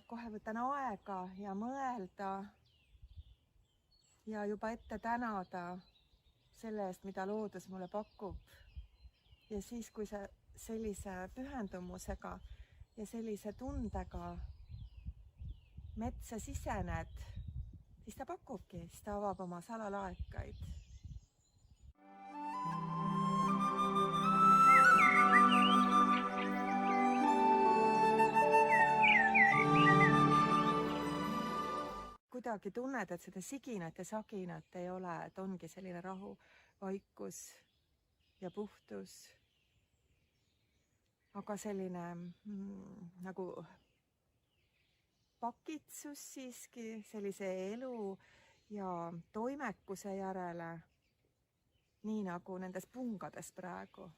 kohe võtan aega ja mõelda ja juba ette tänada selle eest, mida loodus mulle pakub. Ja siis, kui sa sellise pühendumusega ja sellise tundega metsa sisened, siis ta pakubki, siis ta avab oma salalaekaid. Kuidagi tunned, et seda siginat ja saginat ei ole, et ongi selline rahu, vaikus ja puhtus. Aga selline nagu pakitsus siiski sellise elu ja toimekuse järele, nii nagu nendes pungades praegu,